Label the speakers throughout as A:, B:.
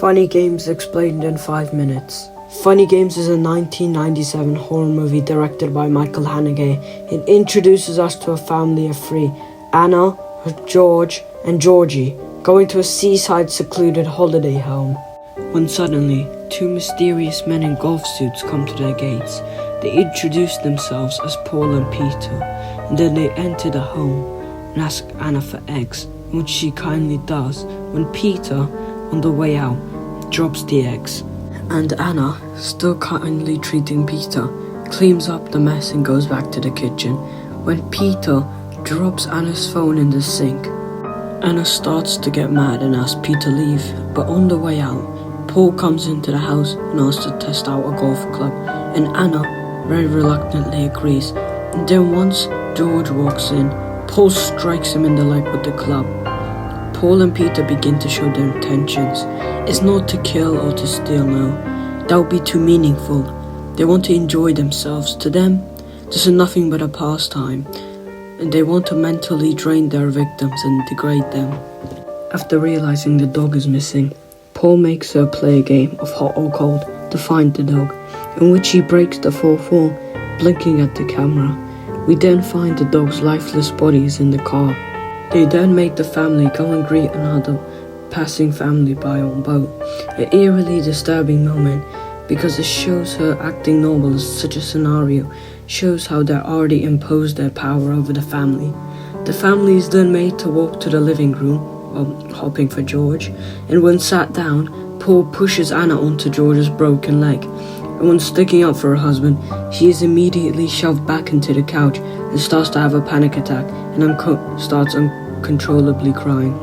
A: Funny Games explained in 5 minutes. Funny Games is a 1997 horror movie directed by Micheal Haneke. It introduces us to a family of three, Anna, George, and Georgie, going to a seaside secluded holiday home. When suddenly, two mysterious men in golf suits come to their gates. They introduce themselves as Paul and Peter, and then they enter the home and ask Anna for eggs, which she kindly does when Peter, on the way out, drops the eggs. And Anna, still kindly treating Peter, cleans up the mess and goes back to the kitchen. When Peter drops Anna's phone in the sink, Anna starts to get mad and asks Peter to leave, but on the way out, Paul comes into the house and asks to test out a golf club, and Anna very reluctantly agrees. And then once George walks in, Paul strikes him in the leg with the club. Paul and Peter begin to show their intentions. It's not to kill or to steal, no. That would be too meaningful. They want to enjoy themselves. To them, this is nothing but a pastime, and they want to mentally drain their victims and degrade them. After realizing the dog is missing, Paul makes her play a game of hot or cold to find the dog, in which he breaks the fourth wall, blinking at the camera. We then find the dog's lifeless bodies in the car. They then make the family go and greet another passing family by on boat. An eerily disturbing moment, because it shows her acting normal as such a scenario, shows how they already imposed their power over the family. The family is then made to walk to the living room, hoping for George, and when sat down, Paul pushes Anna onto George's broken leg, and when sticking up for her husband, she is immediately shoved back into the couch and starts to have a panic attack and starts uncontrollably crying.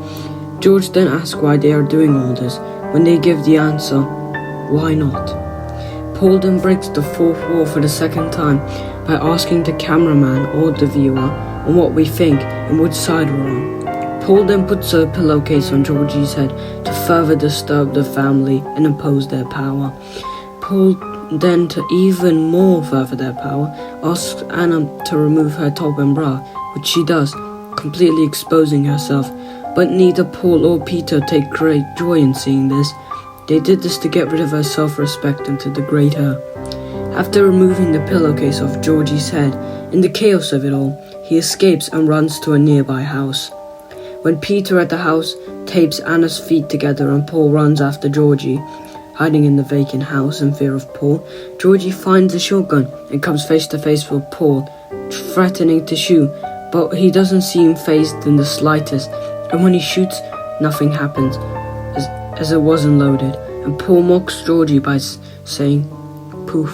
A: George then asks why they are doing all this. When they give the answer, why not? Paul then breaks the fourth wall for the second time by asking the cameraman or the viewer on what we think and which side we're on. Paul then puts a pillowcase on Georgie's head to further disturb the family and impose their power. Paul then, to even more further their power, asks Anna to remove her top and bra, which she does, completely exposing herself. But neither Paul or Peter take great joy in seeing this. They did this to get rid of her self-respect and to degrade her. After removing the pillowcase off Georgie's head, in the chaos of it all, he escapes and runs to a nearby house. When Peter at the house tapes Anna's feet together and Paul runs after Georgie, hiding in the vacant house in fear of Paul, Georgie finds a shotgun and comes face to face with Paul, threatening to shoot, but he doesn't seem fazed in the slightest. And when he shoots, nothing happens, as it wasn't loaded, and Paul mocks Georgie by saying, poof.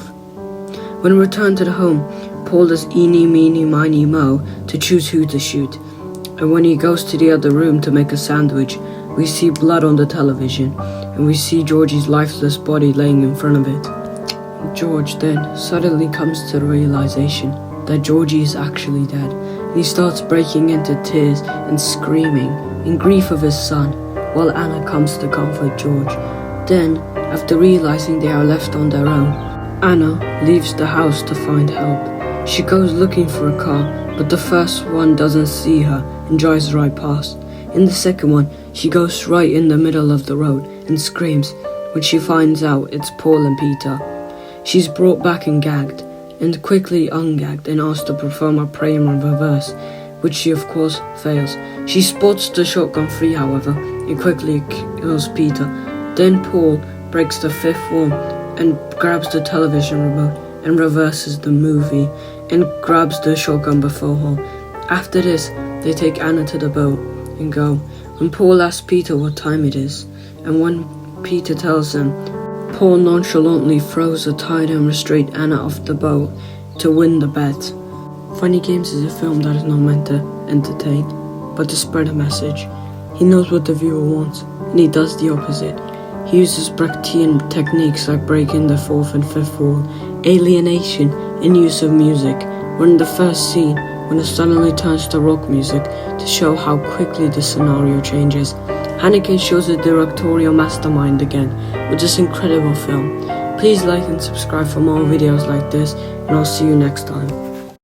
A: When returned to the home, Paul does eeny, meeny, miny, mo to choose who to shoot, and when he goes to the other room to make a sandwich, we see blood on the television, and we see Georgie's lifeless body laying in front of it. George then suddenly comes to the realization that Georgie is actually dead, and he starts breaking into tears and screaming in grief of his son, while Anna comes to comfort George. Then, after realizing they are left on their own, Anna leaves the house to find help. She goes looking for a car, but the first one doesn't see her and drives right past. In the second one, she goes right in the middle of the road and screams when she finds out it's Paul and Peter. She's brought back and gagged, and quickly ungagged and asked to perform a prayer in reverse, which she of course fails. She spots the shotgun free, however, and quickly kills Peter. Then Paul breaks the fifth wall and grabs the television remote and reverses the movie and grabs the shotgun before her. After this, they take Anna to the boat and go. When Paul asks Peter what time it is, and when Peter tells him, Paul nonchalantly throws a tied and restrained Anna off the boat to win the bet. Funny Games is a film that is not meant to entertain, but to spread a message. He knows what the viewer wants, and he does the opposite. He uses Brechtian techniques like breaking the fourth and fifth wall, alienation, and use of music. We're in the first scene, when it suddenly turns to rock music to show how quickly the scenario changes. Haneke shows a directorial mastermind again with this incredible film. Please like and subscribe for more videos like this, and I'll see you next time.